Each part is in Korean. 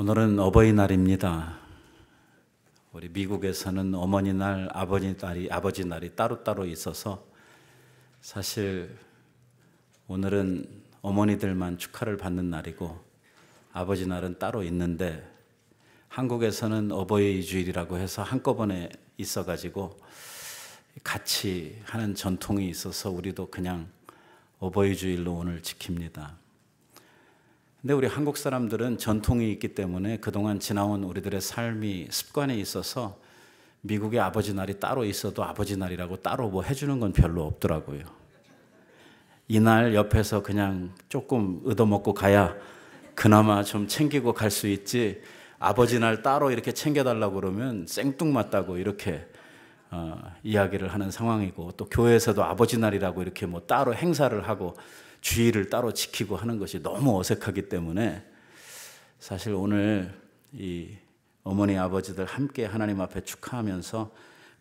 오늘은 어버이날입니다. 우리 미국에서는 어머니날, 아버지날이 따로따로 있어서 사실 오늘은 어머니들만 축하를 받는 날이고 아버지날은 따로 있는데 한국에서는 어버이주일이라고 해서 한꺼번에 있어가지고 같이 하는 전통이 있어서 우리도 그냥 어버이주일로 오늘 지킵니다. 근데 우리 한국 사람들은 전통이 있기 때문에 그동안 지나온 우리들의 삶이 습관에 있어서 미국의 아버지날이 따로 있어도 아버지날이라고 따로 뭐 해주는 건 별로 없더라고요. 이날 옆에서 그냥 조금 얻어먹고 가야 그나마 좀 챙기고 갈 수 있지, 아버지날 따로 이렇게 챙겨달라고 그러면 생뚱맞다고 이렇게 이야기를 하는 상황이고, 또 교회에서도 아버지날이라고 이렇게 뭐 따로 행사를 하고 주일을 따로 지키고 하는 것이 너무 어색하기 때문에 사실 오늘 이 어머니 아버지들 함께 하나님 앞에 축하하면서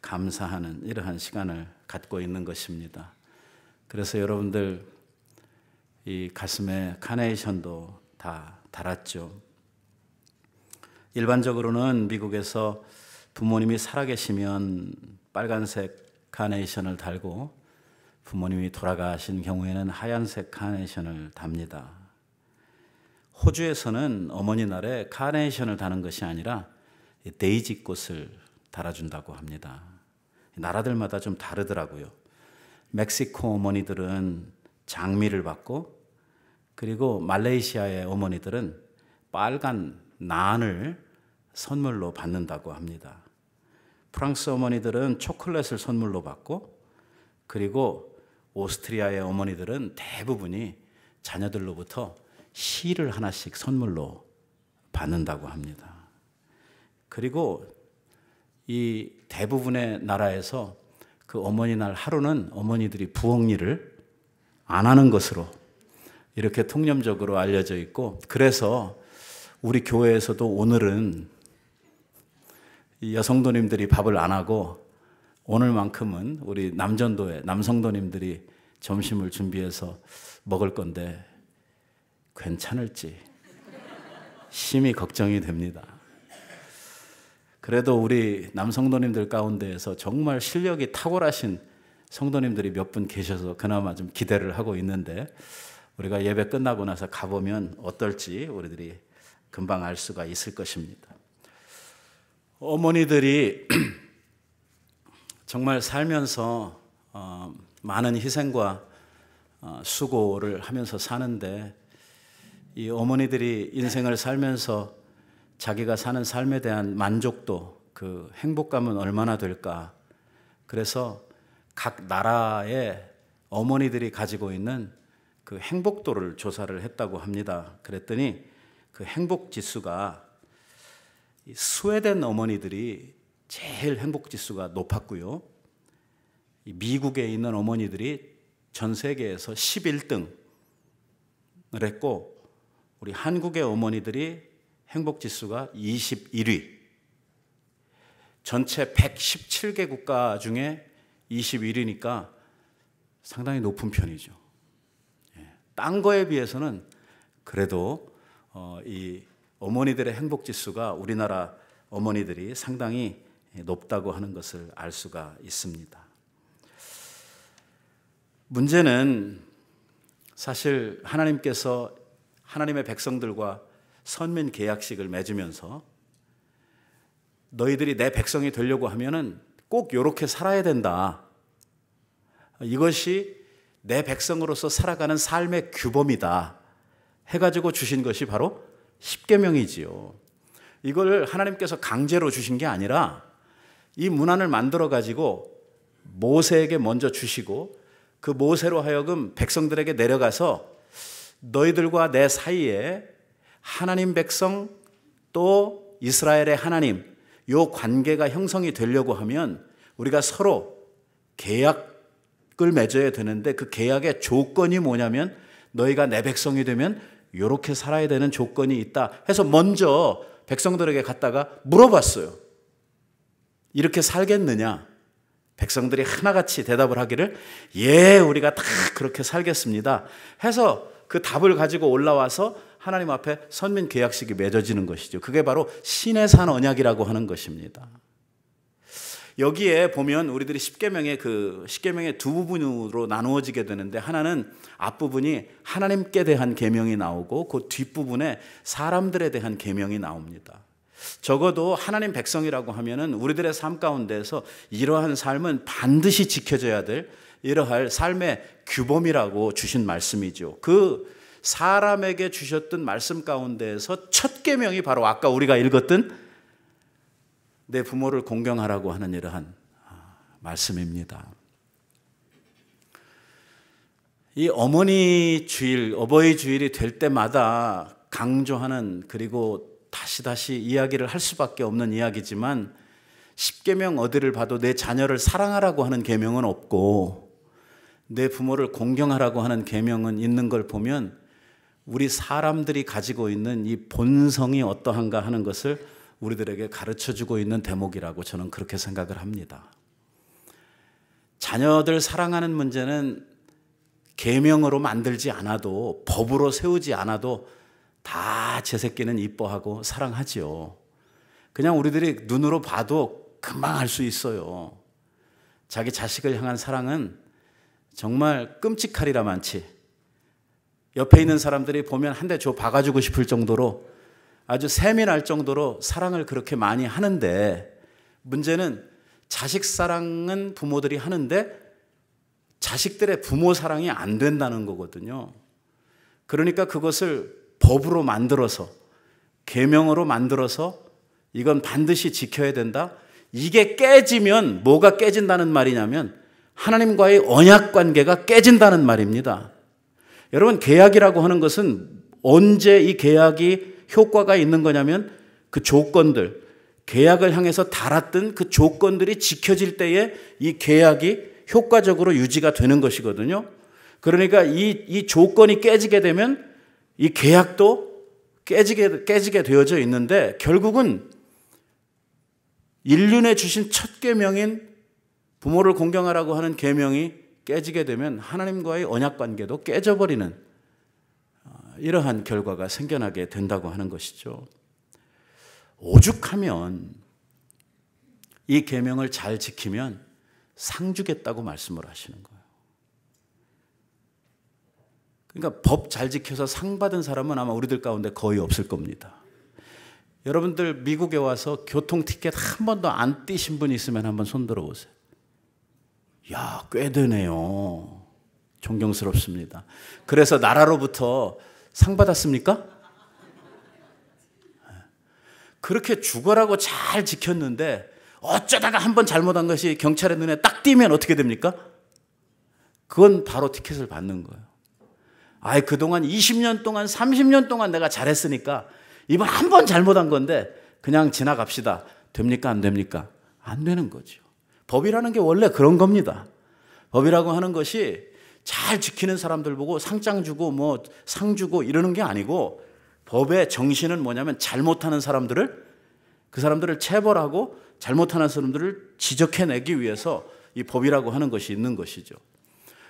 감사하는 이러한 시간을 갖고 있는 것입니다. 그래서 여러분들 이 가슴에 카네이션도 다 달았죠. 일반적으로는 미국에서 부모님이 살아계시면 빨간색 카네이션을 달고 부모님이 돌아가신 경우에는 하얀색 카네이션을 답니다. 호주에서는 어머니 날에 카네이션을 다는 것이 아니라 데이지 꽃을 달아준다고 합니다. 나라들마다 좀 다르더라고요. 멕시코 어머니들은 장미를 받고, 그리고 말레이시아의 어머니들은 빨간 난을 선물로 받는다고 합니다. 프랑스 어머니들은 초콜릿을 선물로 받고, 그리고 오스트리아의 어머니들은 대부분이 자녀들로부터 시를 하나씩 선물로 받는다고 합니다. 그리고 이 대부분의 나라에서 그 어머니날 하루는 어머니들이 부엌 일을 안 하는 것으로 이렇게 통념적으로 알려져 있고, 그래서 우리 교회에서도 오늘은 이 여성도님들이 밥을 안 하고 오늘만큼은 우리 남전도에 남성도님들이 점심을 준비해서 먹을 건데 괜찮을지 심히 걱정이 됩니다. 그래도 우리 남성도님들 가운데에서 정말 실력이 탁월하신 성도님들이 몇 분 계셔서 그나마 좀 기대를 하고 있는데, 우리가 예배 끝나고 나서 가보면 어떨지 우리들이 금방 알 수가 있을 것입니다. 어머니들이 정말 살면서 많은 희생과 수고를 하면서 사는데, 이 어머니들이 인생을 살면서 자기가 사는 삶에 대한 만족도, 그 행복감은 얼마나 될까? 그래서 각 나라의 어머니들이 가지고 있는 그 행복도를 조사를 했다고 합니다. 그랬더니 그 행복 지수가 스웨덴 어머니들이 제일 행복 지수가 높았고요. 미국에 있는 어머니들이 전 세계에서 11등을 했고, 우리 한국의 어머니들이 행복 지수가 21위. 전체 117개 국가 중에 21위니까 상당히 높은 편이죠. 딴 거에 비해서는 그래도 이 어머니들의 행복 지수가 우리나라 어머니들이 상당히 높다고 하는 것을 알 수가 있습니다. 문제는 사실 하나님께서 하나님의 백성들과 선민 계약식을 맺으면서 너희들이 내 백성이 되려고 하면은 꼭 이렇게 살아야 된다. 이것이 내 백성으로서 살아가는 삶의 규범이다. 해가지고 주신 것이 바로 십계명이지요. 이걸 하나님께서 강제로 주신 게 아니라 이 문안을 만들어 가지고 모세에게 먼저 주시고, 그 모세로 하여금 백성들에게 내려가서 너희들과 내 사이에 하나님 백성 또 이스라엘의 하나님, 요 관계가 형성이 되려고 하면 우리가 서로 계약을 맺어야 되는데, 그 계약의 조건이 뭐냐면 너희가 내 백성이 되면 이렇게 살아야 되는 조건이 있다 해서 먼저 백성들에게 갔다가 물어봤어요. 이렇게 살겠느냐? 백성들이 하나같이 대답을 하기를 예, 우리가 다 그렇게 살겠습니다 해서 그 답을 가지고 올라와서 하나님 앞에 선민 계약식이 맺어지는 것이죠. 그게 바로 신의 산 언약이라고 하는 것입니다. 여기에 보면 우리들이 십계명의 두 부분으로 나누어지게 되는데, 하나는 앞부분이 하나님께 대한 계명이 나오고 그 뒷부분에 사람들에 대한 계명이 나옵니다. 적어도 하나님 백성이라고 하면은 우리들의 삶 가운데서 이러한 삶은 반드시 지켜져야 될 이러할 삶의 규범이라고 주신 말씀이죠. 그 사람에게 주셨던 말씀 가운데에서 첫 계명이 바로 아까 우리가 읽었던 내 부모를 공경하라고 하는 이러한 말씀입니다. 이 어머니 주일, 어버이 주일이 될 때마다 강조하는, 그리고 다시 이야기를 할 수밖에 없는 이야기지만, 십계명 어디를 봐도 내 자녀를 사랑하라고 하는 계명은 없고 내 부모를 공경하라고 하는 계명은 있는 걸 보면 우리 사람들이 가지고 있는 이 본성이 어떠한가 하는 것을 우리들에게 가르쳐주고 있는 대목이라고 저는 그렇게 생각을 합니다. 자녀들 사랑하는 문제는 계명으로 만들지 않아도, 법으로 세우지 않아도 다 제 새끼는 이뻐하고 사랑하지요. 그냥 우리들이 눈으로 봐도 금방 알 수 있어요. 자기 자식을 향한 사랑은 정말 끔찍하리라 많지. 옆에 있는 사람들이 보면 한 대 줘 박아주고 싶을 정도로, 아주 세밀할 정도로 사랑을 그렇게 많이 하는데, 문제는 자식 사랑은 부모들이 하는데 자식들의 부모 사랑이 안 된다는 거거든요. 그러니까 그것을 법으로 만들어서, 계명으로 만들어서 이건 반드시 지켜야 된다. 이게 깨지면 뭐가 깨진다는 말이냐면 하나님과의 언약 관계가 깨진다는 말입니다. 여러분, 계약이라고 하는 것은 언제 이 계약이 효과가 있는 거냐면 그 조건들, 계약을 향해서 달았던 그 조건들이 지켜질 때에 이 계약이 효과적으로 유지가 되는 것이거든요. 그러니까 이 조건이 깨지게 되면 이 계약도 깨지게 되어져 있는데, 결국은 인륜에 주신 첫 계명인 부모를 공경하라고 하는 계명이 깨지게 되면 하나님과의 언약 관계도 깨져버리는 이러한 결과가 생겨나게 된다고 하는 것이죠. 오죽하면 이 계명을 잘 지키면 상 주겠다고 말씀을 하시는 거예요. 그러니까 법 잘 지켜서 상 받은 사람은 아마 우리들 가운데 거의 없을 겁니다. 여러분들 미국에 와서 교통 티켓 한 번도 안 떼신 분 있으면 한번 손 들어보세요. 야, 꽤 되네요. 존경스럽습니다. 그래서 나라로부터 상 받았습니까? 그렇게 죽어라고 잘 지켰는데 어쩌다가 한 번 잘못한 것이 경찰의 눈에 딱 띄면 어떻게 됩니까? 그건 바로 티켓을 받는 거예요. 아이, 그동안 20년 동안 30년 동안 내가 잘했으니까 이번 한 번 잘못한 건데 그냥 지나갑시다. 됩니까? 안 됩니까? 안 되는 거죠. 법이라는 게 원래 그런 겁니다. 법이라고 하는 것이 잘 지키는 사람들 보고 상장 주고 뭐 상 주고 이러는 게 아니고, 법의 정신은 뭐냐면 잘못하는 사람들을, 그 사람들을 체벌하고 잘못하는 사람들을 지적해내기 위해서 이 법이라고 하는 것이 있는 것이죠.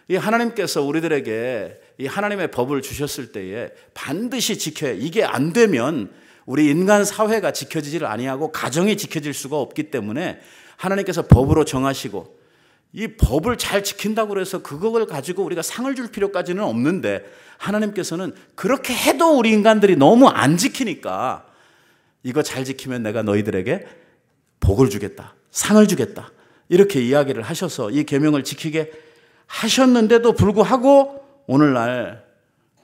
이 하나님께서 우리들에게 이 하나님의 법을 주셨을 때에 반드시 지켜야, 이게 안 되면 우리 인간 사회가 지켜지지를 아니하고 가정이 지켜질 수가 없기 때문에 하나님께서 법으로 정하시고, 이 법을 잘 지킨다고 해서 그걸 가지고 우리가 상을 줄 필요까지는 없는데, 하나님께서는 그렇게 해도 우리 인간들이 너무 안 지키니까 이거 잘 지키면 내가 너희들에게 복을 주겠다, 상을 주겠다, 이렇게 이야기를 하셔서 이 계명을 지키게 하셨는데도 불구하고 오늘날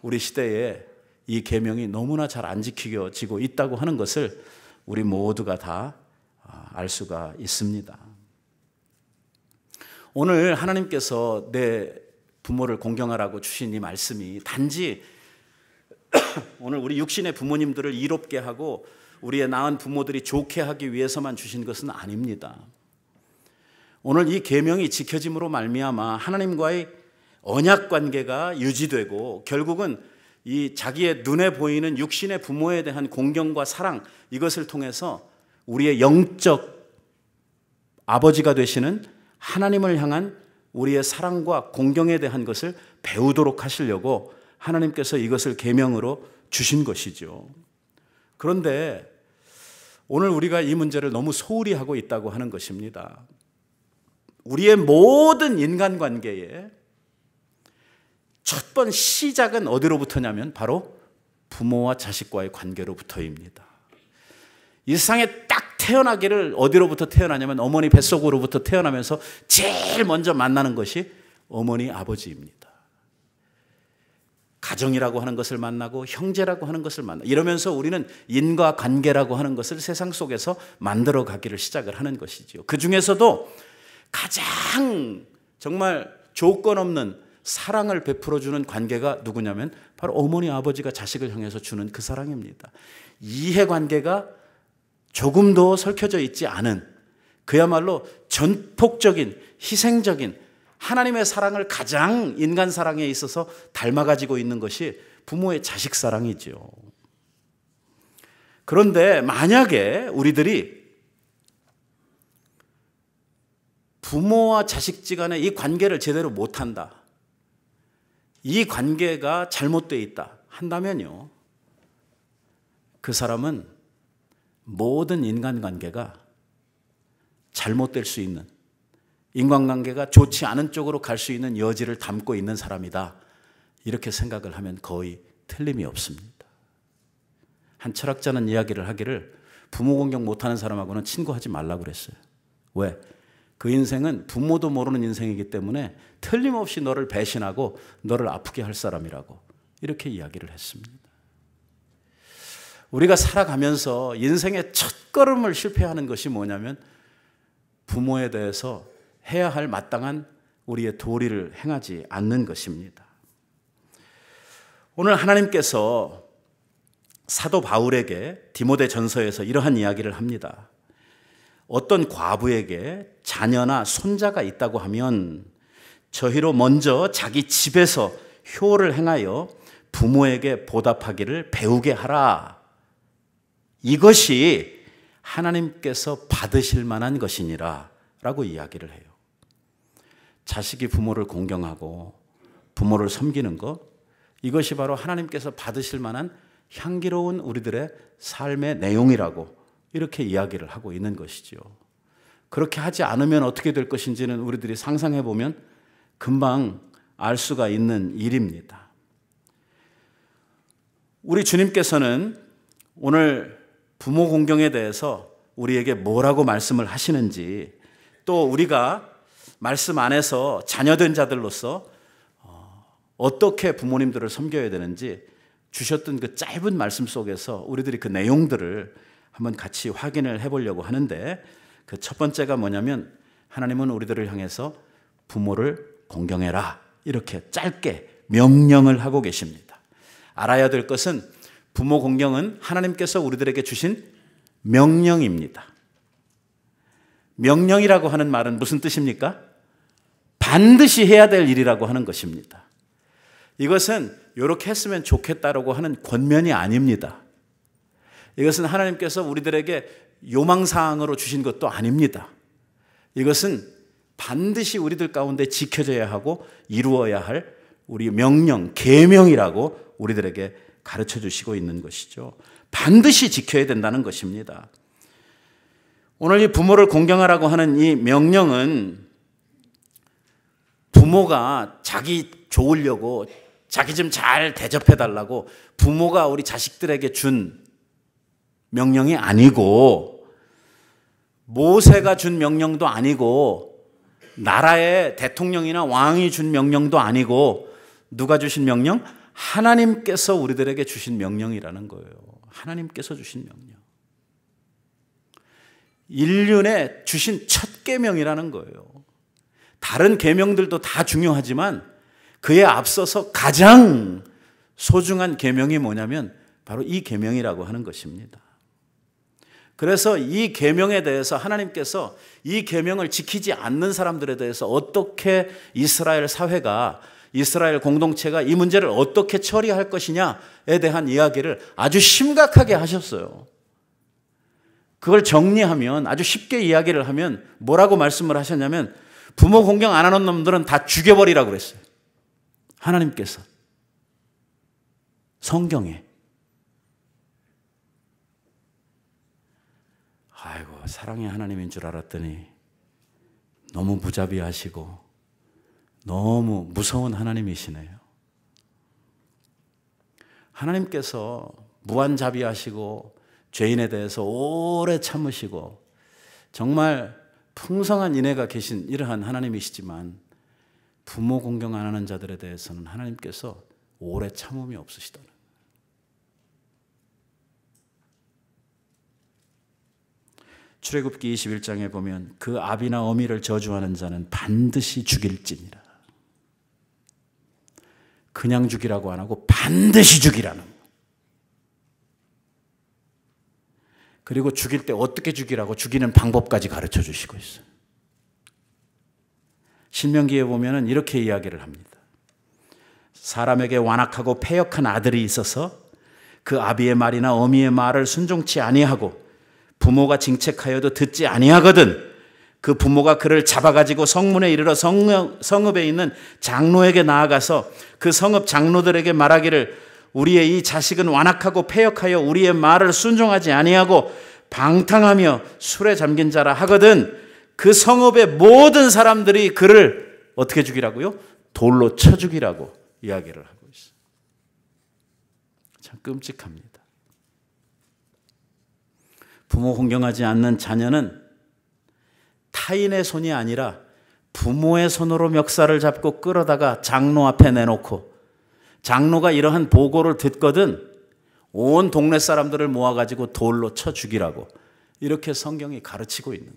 우리 시대에 이 계명이 너무나 잘 안 지켜지고 있다고 하는 것을 우리 모두가 다 알 수가 있습니다. 오늘 하나님께서 내 부모를 공경하라고 주신 이 말씀이 단지 오늘 우리 육신의 부모님들을 이롭게 하고 우리의 낳은 부모들이 좋게 하기 위해서만 주신 것은 아닙니다. 오늘 이 계명이 지켜짐으로 말미암아 하나님과의 언약 관계가 유지되고, 결국은 이 자기의 눈에 보이는 육신의 부모에 대한 공경과 사랑, 이것을 통해서 우리의 영적 아버지가 되시는 하나님을 향한 우리의 사랑과 공경에 대한 것을 배우도록 하시려고 하나님께서 이것을 계명으로 주신 것이죠. 그런데 오늘 우리가 이 문제를 너무 소홀히 하고 있다고 하는 것입니다. 우리의 모든 인간관계에 첫 번 시작은 어디로부터냐면 바로 부모와 자식과의 관계로부터입니다. 이 세상에 딱 태어나기를 어디로부터 태어나냐면 어머니 뱃속으로부터 태어나면서 제일 먼저 만나는 것이 어머니 아버지입니다. 가정이라고 하는 것을 만나고 형제라고 하는 것을 만나고 이러면서 우리는 인과관계라고 하는 것을 세상 속에서 만들어 가기를 시작을 하는 것이지요. 그 중에서도 가장 정말 조건 없는 사랑을 베풀어주는 관계가 누구냐면 바로 어머니 아버지가 자식을 향해서 주는 그 사랑입니다. 이해관계가 조금도 설켜져 있지 않은 그야말로 전폭적인 희생적인 하나님의 사랑을 가장 인간 사랑에 있어서 닮아가지고 있는 것이 부모의 자식 사랑이죠. 그런데 만약에 우리들이 부모와 자식지간의 이 관계를 제대로 못한다, 이 관계가 잘못되어 있다 한다면요, 그 사람은 모든 인간관계가 잘못될 수 있는, 인간관계가 좋지 않은 쪽으로 갈 수 있는 여지를 담고 있는 사람이다, 이렇게 생각을 하면 거의 틀림이 없습니다. 한 철학자는 이야기를 하기를 부모 공경 못하는 사람하고는 친구하지 말라고 그랬어요. 왜? 그 인생은 부모도 모르는 인생이기 때문에 틀림없이 너를 배신하고 너를 아프게 할 사람이라고 이렇게 이야기를 했습니다. 우리가 살아가면서 인생의 첫걸음을 실패하는 것이 뭐냐면 부모에 대해서 해야 할 마땅한 우리의 도리를 행하지 않는 것입니다. 오늘 하나님께서 사도 바울에게 디모데 전서에서 이러한 이야기를 합니다. 어떤 과부에게 자녀나 손자가 있다고 하면 저희로 먼저 자기 집에서 효를 행하여 부모에게 보답하기를 배우게 하라. 이것이 하나님께서 받으실 만한 것이니라 라고 이야기를 해요. 자식이 부모를 공경하고 부모를 섬기는 것, 이것이 바로 하나님께서 받으실 만한 향기로운 우리들의 삶의 내용이라고 이렇게 이야기를 하고 있는 것이죠. 그렇게 하지 않으면 어떻게 될 것인지는 우리들이 상상해 보면 금방 알 수가 있는 일입니다. 우리 주님께서는 오늘 부모 공경에 대해서 우리에게 뭐라고 말씀을 하시는지, 또 우리가 말씀 안에서 자녀된 자들로서 어떻게 부모님들을 섬겨야 되는지 주셨던 그 짧은 말씀 속에서 우리들이 그 내용들을 한번 같이 확인을 해보려고 하는데, 그 첫 번째가 뭐냐면 하나님은 우리들을 향해서 부모를 공경해라 이렇게 짧게 명령을 하고 계십니다. 알아야 될 것은 부모 공경은 하나님께서 우리들에게 주신 명령입니다. 명령이라고 하는 말은 무슨 뜻입니까? 반드시 해야 될 일이라고 하는 것입니다. 이것은 이렇게 했으면 좋겠다라고 하는 권면이 아닙니다. 이것은 하나님께서 우리들에게 요망사항으로 주신 것도 아닙니다. 이것은 반드시 우리들 가운데 지켜져야 하고 이루어야 할 우리 명령, 계명이라고 우리들에게 가르쳐 주시고 있는 것이죠. 반드시 지켜야 된다는 것입니다. 오늘 이 부모를 공경하라고 하는 이 명령은 부모가 자기 좋으려고, 자기 좀 잘 대접해달라고 부모가 우리 자식들에게 준 명령이 아니고, 모세가 준 명령도 아니고, 나라의 대통령이나 왕이 준 명령도 아니고, 누가 주신 명령? 하나님께서 우리들에게 주신 명령이라는 거예요. 하나님께서 주신 명령. 인륜에 주신 첫 계명이라는 거예요. 다른 계명들도 다 중요하지만 그에 앞서서 가장 소중한 계명이 뭐냐면 바로 이 계명이라고 하는 것입니다. 그래서 이 계명에 대해서 하나님께서 이 계명을 지키지 않는 사람들에 대해서 어떻게 이스라엘 사회가, 이스라엘 공동체가 이 문제를 어떻게 처리할 것이냐에 대한 이야기를 아주 심각하게 하셨어요. 그걸 정리하면, 아주 쉽게 이야기를 하면 뭐라고 말씀을 하셨냐면 부모 공경 안 하는 놈들은 다 죽여버리라고 그랬어요. 하나님께서 성경에 아이고, 사랑의 하나님인 줄 알았더니 너무 무자비하시고 너무 무서운 하나님이시네요. 하나님께서 무한자비하시고 죄인에 대해서 오래 참으시고 정말 풍성한 인애가 계신 이러한 하나님이시지만 부모 공경 안 하는 자들에 대해서는 하나님께서 오래 참음이 없으시다는 거예요. 출애굽기 21장에 보면 그 아비나 어미를 저주하는 자는 반드시 죽일지니라. 그냥 죽이라고 안 하고 반드시 죽이라는 거예요. 그리고 죽일 때 어떻게 죽이라고 죽이는 방법까지 가르쳐 주시고 있어요. 신명기에 보면 이렇게 이야기를 합니다. 사람에게 완악하고 패역한 아들이 있어서 그 아비의 말이나 어미의 말을 순종치 아니하고 부모가 징책하여도 듣지 아니하거든 그 부모가 그를 잡아가지고 성문에 이르러 성읍에 있는 장로에게 나아가서 그 성읍 장로들에게 말하기를 우리의 이 자식은 완악하고 패역하여 우리의 말을 순종하지 아니하고 방탕하며 술에 잠긴 자라 하거든 그 성읍의 모든 사람들이 그를 어떻게 죽이라고요? 돌로 쳐 죽이라고 이야기를 하고 있어요. 참 끔찍합니다. 부모 공경하지 않는 자녀는 타인의 손이 아니라 부모의 손으로 멱살을 잡고 끌어다가 장로 앞에 내놓고 장로가 이러한 보고를 듣거든 온 동네 사람들을 모아가지고 돌로 쳐 죽이라고 이렇게 성경이 가르치고 있는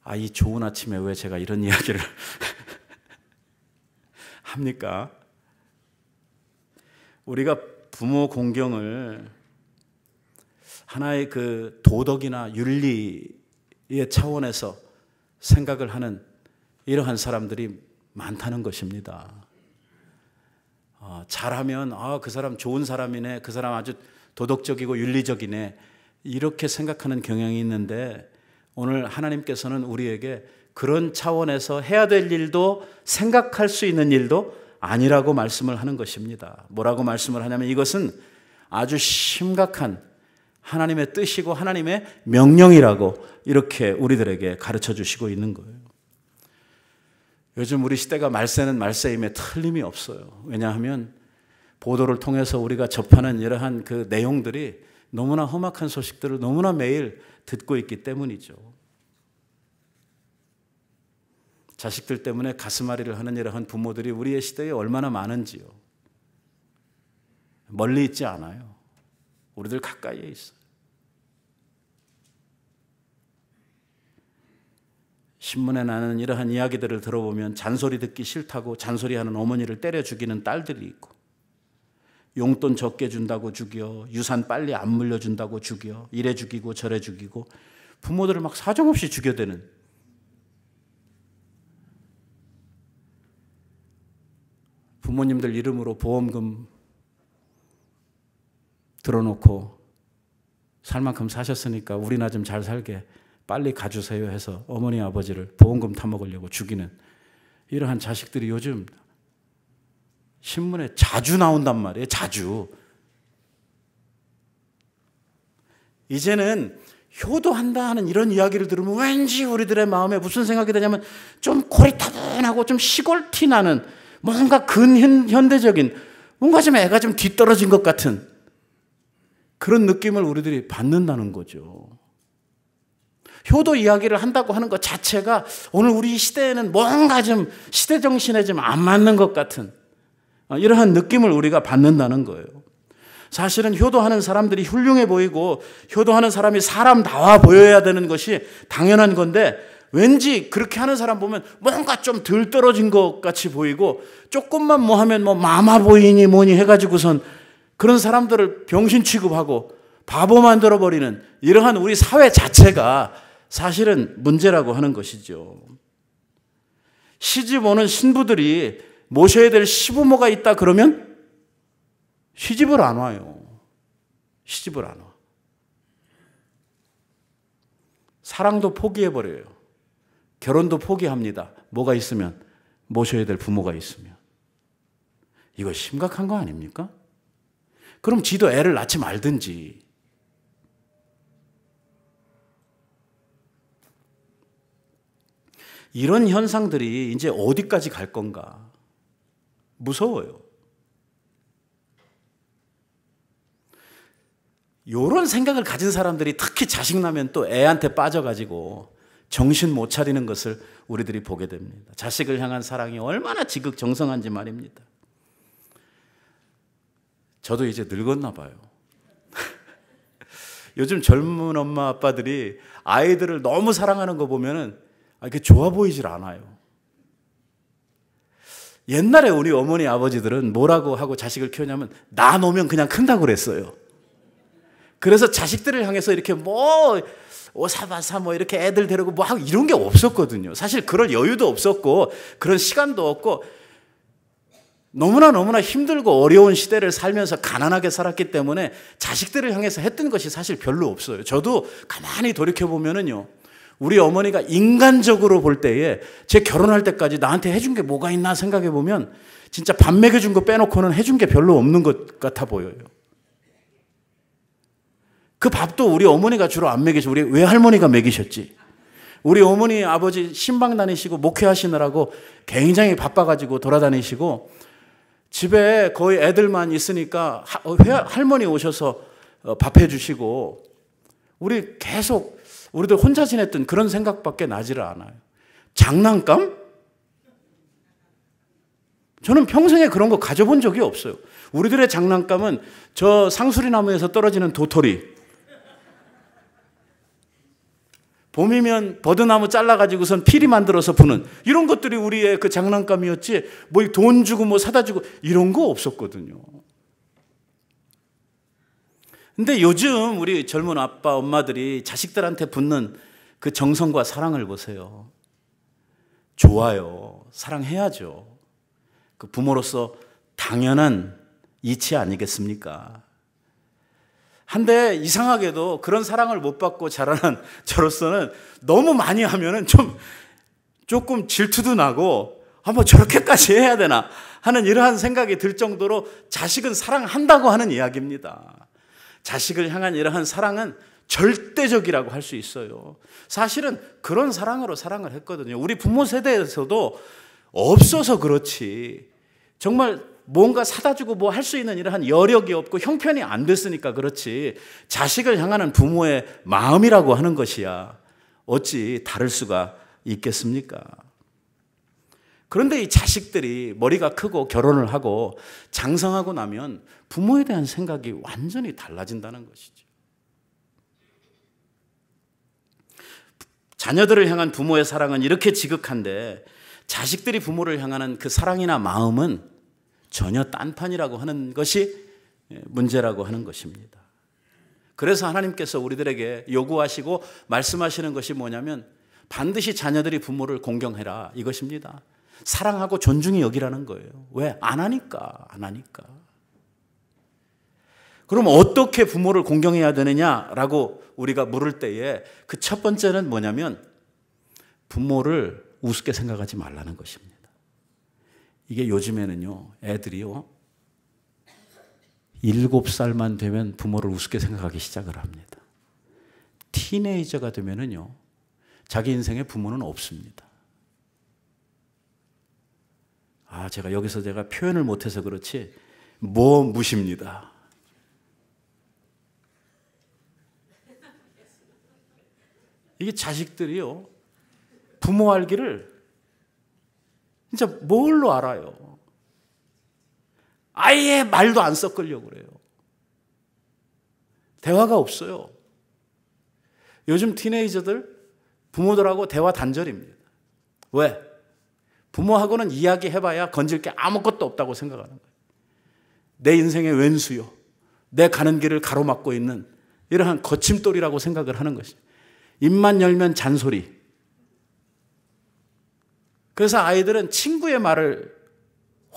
거예요. 이 좋은 아침에 왜 제가 이런 이야기를 합니까? 우리가 부모 공경을 하나의 그 도덕이나 윤리의 차원에서 생각을 하는 이러한 사람들이 많다는 것입니다. 잘하면 그 사람 좋은 사람이네, 그 사람 아주 도덕적이고 윤리적이네 이렇게 생각하는 경향이 있는데 오늘 하나님께서는 우리에게 그런 차원에서 해야 될 일도 생각할 수 있는 일도 아니라고 말씀을 하는 것입니다. 뭐라고 말씀을 하냐면 이것은 아주 심각한 하나님의 뜻이고 하나님의 명령이라고 이렇게 우리들에게 가르쳐 주시고 있는 거예요. 요즘 우리 시대가 말세는 말세임에 틀림이 없어요. 왜냐하면 보도를 통해서 우리가 접하는 이러한 그 내용들이 너무나 험악한 소식들을 너무나 매일 듣고 있기 때문이죠. 자식들 때문에 가슴앓이를 하는 이러한 부모들이 우리의 시대에 얼마나 많은지요. 멀리 있지 않아요. 우리들 가까이에 있어요. 신문에 나는 이러한 이야기들을 들어보면 잔소리 듣기 싫다고 잔소리하는 어머니를 때려 죽이는 딸들이 있고 용돈 적게 준다고 죽여, 유산 빨리 안 물려준다고 죽여, 이래 죽이고 저래 죽이고 부모들을 막 사정없이 죽여대는 부모님들 이름으로 보험금 들어놓고 살 만큼 사셨으니까 우리나 좀 잘 살게 빨리 가주세요 해서 어머니 아버지를 보험금 타먹으려고 죽이는 이러한 자식들이 요즘 신문에 자주 나온단 말이에요. 자주. 이제는 효도한다 하는 이런 이야기를 들으면 왠지 우리들의 마음에 무슨 생각이 드냐면 좀 고리타분하고 좀 시골티 나는 뭔가 근현대적인 뭔가 좀 애가 좀 뒤떨어진 것 같은 그런 느낌을 우리들이 받는다는 거죠. 효도 이야기를 한다고 하는 것 자체가 오늘 우리 시대에는 뭔가 좀 시대 정신에 좀 안 맞는 것 같은 이러한 느낌을 우리가 받는다는 거예요. 사실은 효도하는 사람들이 훌륭해 보이고 효도하는 사람이 사람다워 보여야 되는 것이 당연한 건데 왠지 그렇게 하는 사람 보면 뭔가 좀 덜 떨어진 것 같이 보이고 조금만 뭐 하면 뭐 마마 보이니 뭐니 해가지고선 그런 사람들을 병신 취급하고 바보 만들어버리는 이러한 우리 사회 자체가 사실은 문제라고 하는 것이죠. 시집 오는 신부들이 모셔야 될 시부모가 있다 그러면 시집을 안 와요. 시집을 안 와. 사랑도 포기해버려요. 결혼도 포기합니다. 뭐가 있으면, 모셔야 될 부모가 있으면. 이거 심각한 거 아닙니까? 그럼 지도 애를 낳지 말든지. 이런 현상들이 이제 어디까지 갈 건가? 무서워요. 이런 생각을 가진 사람들이 특히 자식 나면 또 애한테 빠져가지고 정신 못 차리는 것을 우리들이 보게 됩니다. 자식을 향한 사랑이 얼마나 지극정성한지 말입니다. 저도 이제 늙었나 봐요. 요즘 젊은 엄마 아빠들이 아이들을 너무 사랑하는 거 보면은 이렇게 좋아 보이질 않아요. 옛날에 우리 어머니 아버지들은 뭐라고 하고 자식을 키우냐면 나 놓으면 그냥 큰다고 그랬어요. 그래서 자식들을 향해서 이렇게 뭐 오사바사 뭐 이렇게 애들 데리고 뭐 하고 이런 게 없었거든요. 사실 그럴 여유도 없었고 그런 시간도 없고 너무나 힘들고 어려운 시대를 살면서 가난하게 살았기 때문에 자식들을 향해서 했던 것이 사실 별로 없어요. 저도 가만히 돌이켜보면은요, 우리 어머니가 인간적으로 볼 때에 제 결혼할 때까지 나한테 해준 게 뭐가 있나 생각해 보면 진짜 밥 먹여준 거 빼놓고는 해준 게 별로 없는 것 같아 보여요. 그 밥도 우리 어머니가 주로 안 먹이셔. 우리 외할머니가 먹이셨지. 우리 어머니 아버지 신방 다니시고 목회하시느라고 굉장히 바빠가지고 돌아다니시고 집에 거의 애들만 있으니까 할머니 오셔서 밥 해주시고 우리 계속 우리들 혼자 지냈던 그런 생각밖에 나지를 않아요. 장난감? 저는 평생에 그런 거 가져본 적이 없어요. 우리들의 장난감은 저 상수리나무에서 떨어지는 도토리, 봄이면 버드나무 잘라가지고선 피리 만들어서 부는 이런 것들이 우리의 그 장난감이었지 뭐 돈 주고 뭐 사다 주고 이런 거 없었거든요. 근데 요즘 우리 젊은 아빠 엄마들이 자식들한테 붙는 그 정성과 사랑을 보세요. 좋아요. 사랑해야죠. 그 부모로서 당연한 이치 아니겠습니까? 한데 이상하게도 그런 사랑을 못 받고 자라난 저로서는 너무 많이 하면은 조금 질투도 나고 뭐 저렇게까지 해야 되나 하는 이러한 생각이 들 정도로 자식은 사랑한다고 하는 이야기입니다. 자식을 향한 이러한 사랑은 절대적이라고 할 수 있어요. 사실은 그런 사랑으로 사랑을 했거든요. 우리 부모 세대에서도 없어서 그렇지 정말 뭔가 사다 주고 뭐 할 수 있는 이러한 여력이 없고 형편이 안 됐으니까 그렇지 자식을 향하는 부모의 마음이라고 하는 것이야 어찌 다를 수가 있겠습니까? 그런데 이 자식들이 머리가 크고 결혼을 하고 장성하고 나면 부모에 대한 생각이 완전히 달라진다는 것이죠. 자녀들을 향한 부모의 사랑은 이렇게 지극한데 자식들이 부모를 향하는 그 사랑이나 마음은 전혀 딴판이라고 하는 것이 문제라고 하는 것입니다. 그래서 하나님께서 우리들에게 요구하시고 말씀하시는 것이 뭐냐면 반드시 자녀들이 부모를 공경해라 이것입니다. 사랑하고 존중히 여기라는 거예요. 왜? 안 하니까. 그럼 어떻게 부모를 공경해야 되느냐라고 우리가 물을 때에 그 첫 번째는 뭐냐면 부모를 우습게 생각하지 말라는 것입니다. 이게 요즘에는요, 애들이요, 7살만 되면 부모를 우습게 생각하기 시작을 합니다. 티네이저가 되면은요, 자기 인생에 부모는 없습니다. 제가 여기서 표현을 못해서 그렇지, 무십니다. 이게 자식들이요, 부모 알기를 진짜 뭘로 알아요? 아예 말도 안 섞으려고 그래요. 대화가 없어요. 요즘 티네이저들 부모들하고 대화 단절입니다. 왜? 부모하고는 이야기해봐야 건질 게 아무것도 없다고 생각하는 거예요. 내 인생의 왼수요. 내 가는 길을 가로막고 있는 이러한 거침돌이라고 생각을 하는 것이죠. 입만 열면 잔소리. 그래서 아이들은 친구의 말을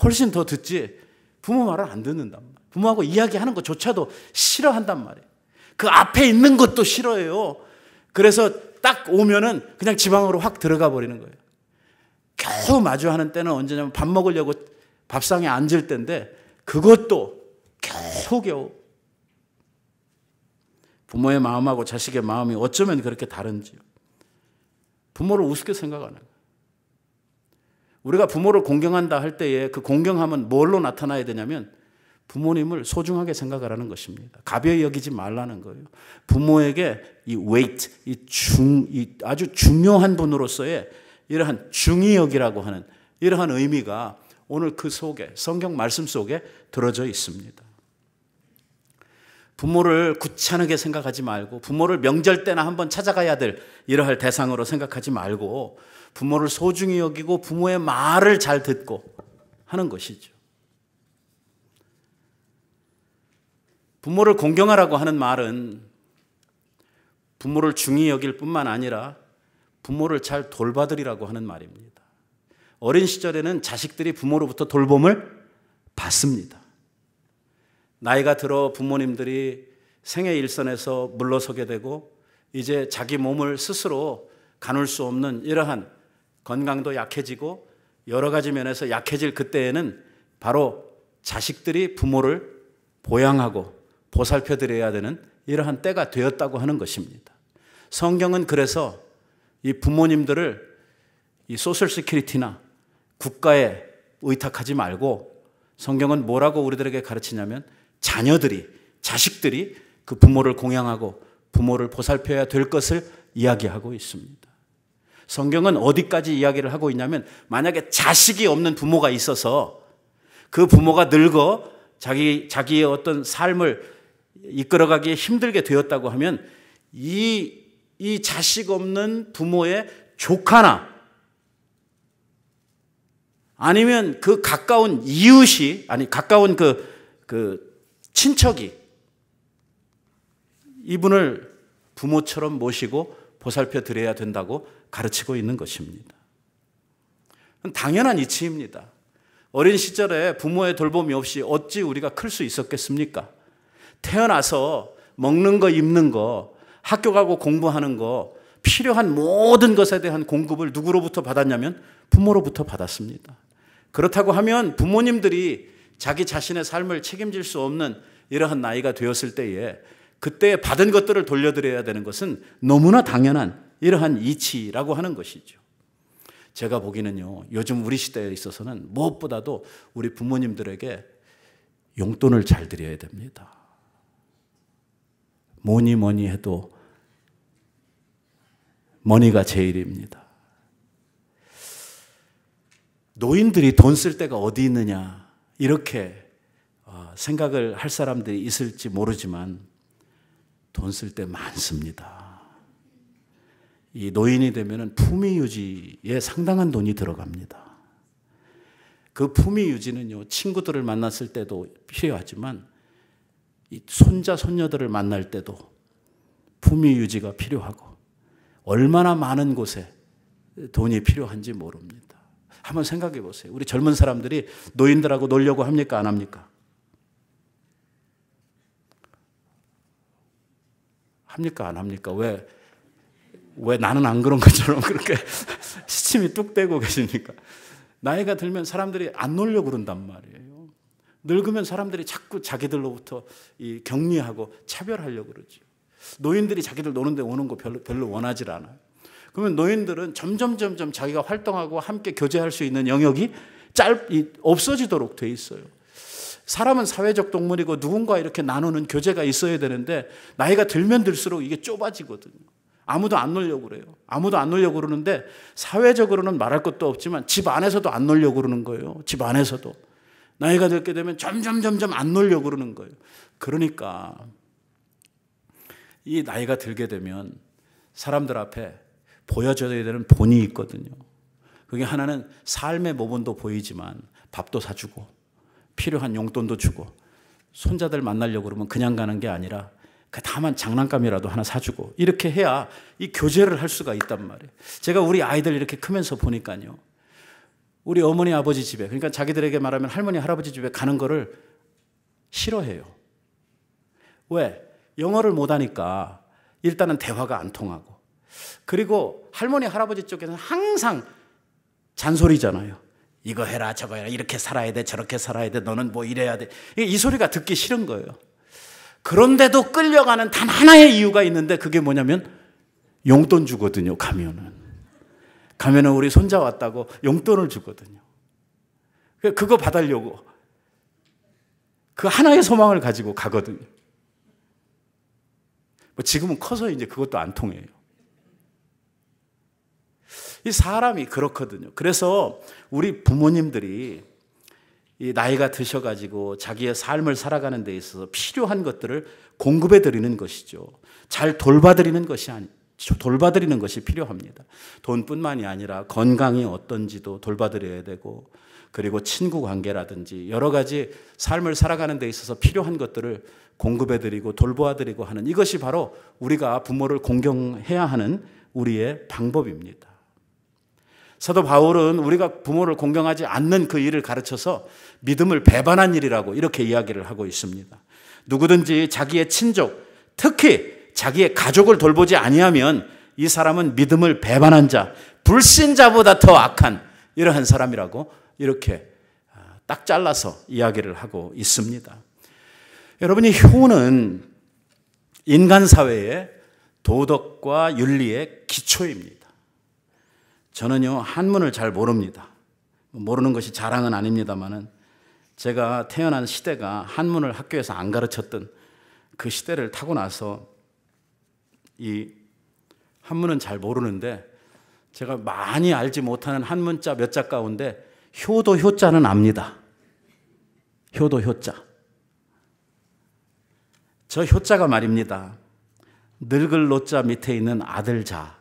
훨씬 더 듣지 부모 말을 안 듣는단 말이에요. 부모하고 이야기하는 것조차도 싫어한단 말이에요. 그 앞에 있는 것도 싫어해요. 그래서 딱 오면은 그냥 지방으로 확 들어가 버리는 거예요. 겨우 마주하는 때는 언제냐면 밥 먹으려고 밥상에 앉을 때인데 그것도 겨우. 부모의 마음하고 자식의 마음이 어쩌면 그렇게 다른지요. 부모를 우습게 생각하는 거예요. 우리가 부모를 공경한다 할 때에 그 공경함은 뭘로 나타나야 되냐면 부모님을 소중하게 생각하라는 것입니다. 가벼이 여기지 말라는 거예요. 부모에게 이 weight, 이 아주 중요한 분으로서의 이러한 중히 여기라고 하는 이러한 의미가 오늘 그 속에 성경 말씀 속에 들어져 있습니다. 부모를 귀찮게 생각하지 말고 부모를 명절 때나 한번 찾아가야 될 이러할 대상으로 생각하지 말고 부모를 소중히 여기고 부모의 말을 잘 듣고 하는 것이죠. 부모를 공경하라고 하는 말은 부모를 중히 여길 뿐만 아니라 부모를 잘 돌봐드리라고 하는 말입니다. 어린 시절에는 자식들이 부모로부터 돌봄을 받습니다. 나이가 들어 부모님들이 생애 일선에서 물러서게 되고 이제 자기 몸을 스스로 가눌 수 없는 이러한 건강도 약해지고 여러 가지 면에서 약해질 그때에는 바로 자식들이 부모를 보양하고 보살펴 드려야 되는 이러한 때가 되었다고 하는 것입니다. 성경은 그래서 이 부모님들을 이 소셜 시큐리티나 국가에 의탁하지 말고 성경은 뭐라고 우리들에게 가르치냐면 자식들이 그 부모를 공양하고 부모를 보살펴야 될 것을 이야기하고 있습니다. 성경은 어디까지 이야기를 하고 있냐면 만약에 자식이 없는 부모가 있어서 그 부모가 늙어 자기의 어떤 삶을 이끌어가기에 힘들게 되었다고 하면 이 자식 없는 부모의 조카나 아니면 그 가까운 이웃이 가까운 그 친척이 이분을 부모처럼 모시고 보살펴 드려야 된다고 가르치고 있는 것입니다. 당연한 이치입니다. 어린 시절에 부모의 돌봄이 없이 어찌 우리가 클 수 있었겠습니까? 태어나서 먹는 거, 입는 거, 학교 가고 공부하는 거, 필요한 모든 것에 대한 공급을 누구로부터 받았냐면 부모로부터 받았습니다. 그렇다고 하면 부모님들이 자기 자신의 삶을 책임질 수 없는 이러한 나이가 되었을 때에 그때 받은 것들을 돌려드려야 되는 것은 너무나 당연한 이러한 이치라고 하는 것이죠. 제가 보기는요, 요즘 우리 시대에 있어서는 무엇보다도 우리 부모님들에게 용돈을 잘 드려야 됩니다. 뭐니 해도 머니가 제일입니다. 노인들이 돈 쓸 데가 어디 있느냐 이렇게 생각을 할 사람들이 있을지 모르지만 돈 쓸 데 많습니다. 이 노인이 되면 품위 유지에 상당한 돈이 들어갑니다. 그 품위 유지는요, 친구들을 만났을 때도 필요하지만 이 손자, 손녀들을 만날 때도 품위 유지가 필요하고 얼마나 많은 곳에 돈이 필요한지 모릅니다. 한번 생각해 보세요. 우리 젊은 사람들이 노인들하고 놀려고 합니까? 안 합니까? 합니까? 안 합니까? 왜 나는 안 그런 것처럼 그렇게 시침이 뚝 떼고 계십니까? 나이가 들면 사람들이 안 놀려고 그런단 말이에요. 늙으면 사람들이 자꾸 자기들로부터 격리하고 차별하려고 그러죠. 노인들이 자기들 노는데 오는 거 별로 원하지 않아요. 그러면 노인들은 점점 자기가 활동하고 함께 교제할 수 있는 영역이 없어지도록 돼 있어요. 사람은 사회적 동물이고 누군가 이렇게 나누는 교제가 있어야 되는데 나이가 들면 들수록 이게 좁아지거든요. 아무도 안 놀려고 그래요. 아무도 안 놀려고 그러는데 사회적으로는 말할 것도 없지만 집 안에서도 안 놀려고 그러는 거예요. 집 안에서도. 나이가 들게 되면 점점 안 놀려고 그러는 거예요. 그러니까 이 나이가 들게 되면 사람들 앞에 보여줘야 되는 본이 있거든요. 그게 하나는 삶의 모본도 보이지만 밥도 사주고 필요한 용돈도 주고 손자들 만나려고 그러면 그냥 가는 게 아니라 다만 장난감이라도 하나 사주고 이렇게 해야 이 교제를 할 수가 있단 말이에요. 제가 우리 아이들 이렇게 크면서 보니까요. 우리 어머니 아버지 집에, 그러니까 자기들에게 말하면 할머니 할아버지 집에 가는 거를 싫어해요. 왜? 영어를 못하니까 일단은 대화가 안 통하고 그리고 할머니 할아버지 쪽에서는 항상 잔소리잖아요. 이거 해라 저거 해라, 이렇게 살아야 돼 저렇게 살아야 돼, 너는 뭐 이래야 돼. 이 소리가 듣기 싫은 거예요. 그런데도 끌려가는 단 하나의 이유가 있는데, 그게 뭐냐면 용돈 주거든요. 가면은 우리 손자 왔다고 용돈을 주거든요. 그거 받으려고 그 하나의 소망을 가지고 가거든요. 뭐 지금은 커서 이제 그것도 안 통해요. 이 사람이 그렇거든요. 그래서 우리 부모님들이 이 나이가 드셔가지고 자기의 삶을 살아가는 데 있어서 필요한 것들을 공급해 드리는 것이죠. 잘 돌봐드리는 것이 필요합니다. 돈뿐만이 아니라 건강이 어떤지도 돌봐드려야 되고, 그리고 친구 관계라든지 여러 가지 삶을 살아가는 데 있어서 필요한 것들을 공급해드리고 돌보아드리고 하는, 이것이 바로 우리가 부모를 공경해야 하는 우리의 방법입니다. 사도 바울은 우리가 부모를 공경하지 않는 그 일을 가르쳐서 믿음을 배반한 일이라고 이렇게 이야기를 하고 있습니다. 누구든지 자기의 친족, 특히 자기의 가족을 돌보지 아니하면 이 사람은 믿음을 배반한 자, 불신자보다 더 악한 이러한 사람이라고 이렇게 딱 잘라서 이야기를 하고 있습니다. 여러분이 효는 인간 사회의 도덕과 윤리의 기초입니다. 저는요, 한문을 잘 모릅니다. 모르는 것이 자랑은 아닙니다만은, 제가 태어난 시대가 한문을 학교에서 안 가르쳤던 그 시대를 타고 나서 이 한문은 잘 모르는데, 제가 많이 알지 못하는 한문자 몇 자 가운데 효도 효자는 압니다. 효도 효자. 저 효자가 말입니다. 늙을 노자 밑에 있는 아들자,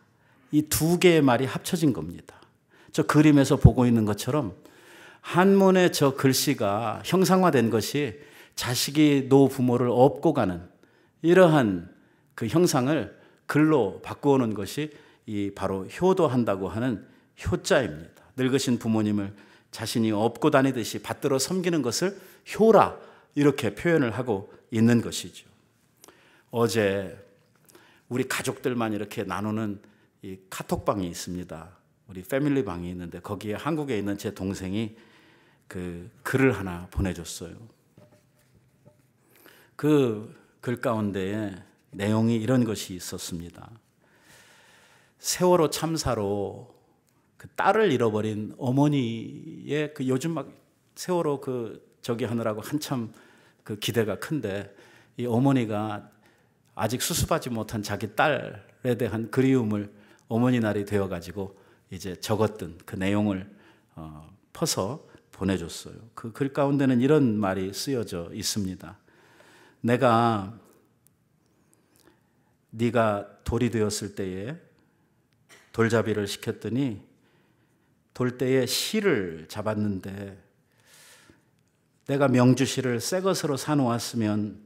이 두 개의 말이 합쳐진 겁니다. 저 그림에서 보고 있는 것처럼 한문의 저 글씨가 형상화된 것이 자식이 노부모를 업고 가는 이러한 그 형상을 글로 바꾸어놓은 것이 이 바로 효도한다고 하는 효자입니다. 늙으신 부모님을 자신이 업고 다니듯이 받들어 섬기는 것을 효라 이렇게 표현을 하고 있는 것이죠. 어제 우리 가족들만 이렇게 나누는 이 카톡방이 있습니다. 우리 패밀리 방이 있는데, 거기에 한국에 있는 제 동생이 그 글을 하나 보내줬어요. 그 글 가운데에 내용이 이런 것이 있었습니다. 세월호 참사로 그 딸을 잃어버린 어머니의 그 요즘 막 세월호 저기 하느라고 한참 그 기대가 큰데, 이 어머니가 아직 수습하지 못한 자기 딸에 대한 그리움을 어머니 날이 되어가지고 이제 적었던 그 내용을 퍼서 보내줬어요. 그 글 가운데는 이런 말이 쓰여져 있습니다. 내가 네가 돌이 되었을 때에 돌잡이를 시켰더니 돌대에 실을 잡았는데, 내가 명주실을 새 것으로 사놓았으면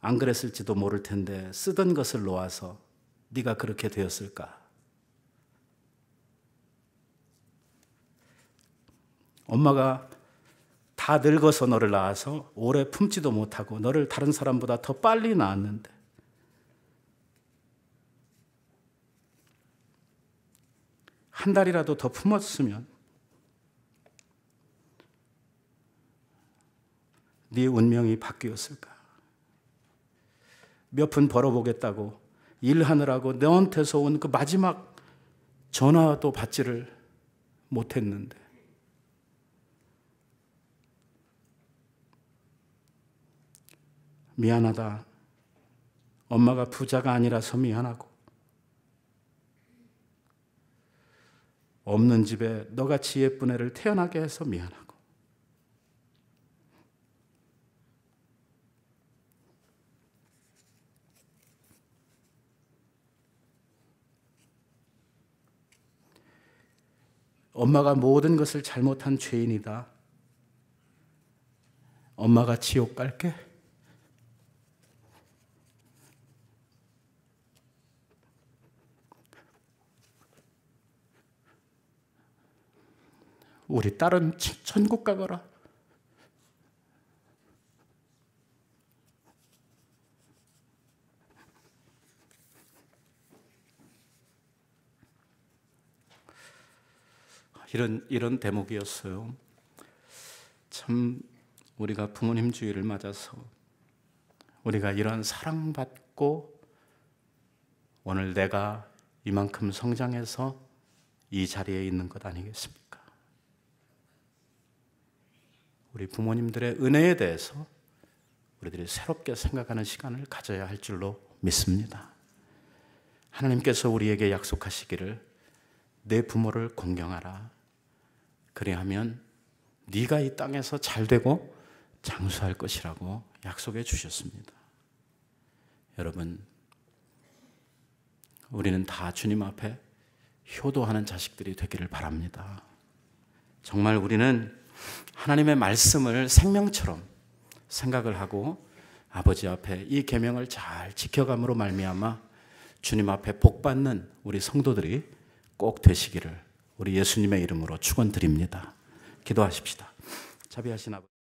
안 그랬을지도 모를 텐데 쓰던 것을 놓아서 네가 그렇게 되었을까? 엄마가 다 늙어서 너를 낳아서 오래 품지도 못하고 너를 다른 사람보다 더 빨리 낳았는데, 한 달이라도 더 품었으면 네 운명이 바뀌었을까? 몇 푼 벌어보겠다고 일하느라고 너한테서 온 그 마지막 전화도 받지를 못했는데, 미안하다. 엄마가 부자가 아니라서 미안하고, 없는 집에 너같이 예쁜 애를 태어나게 해서 미안하고, 엄마가 모든 것을 잘못한 죄인이다. 엄마가 지옥 갈게. 우리 딸은 천국 가거라. 이런 대목이었어요. 참 우리가 부모님 주일을 맞아서 우리가 이런 사랑받고 오늘 내가 이만큼 성장해서 이 자리에 있는 것 아니겠습니까? 우리 부모님들의 은혜에 대해서 우리들이 새롭게 생각하는 시간을 가져야 할 줄로 믿습니다. 하나님께서 우리에게 약속하시기를 내 부모를 공경하라. 그리하면 네가 이 땅에서 잘되고 장수할 것이라고 약속해 주셨습니다. 여러분, 우리는 다 주님 앞에 효도하는 자식들이 되기를 바랍니다. 정말 우리는 하나님의 말씀을 생명처럼 생각을 하고 아버지 앞에 이 계명을 잘 지켜감으로 말미암아 주님 앞에 복받는 우리 성도들이 꼭 되시기를 우리 예수님의 이름으로 축원드립니다. 기도하십시다. 자비하신 아버지.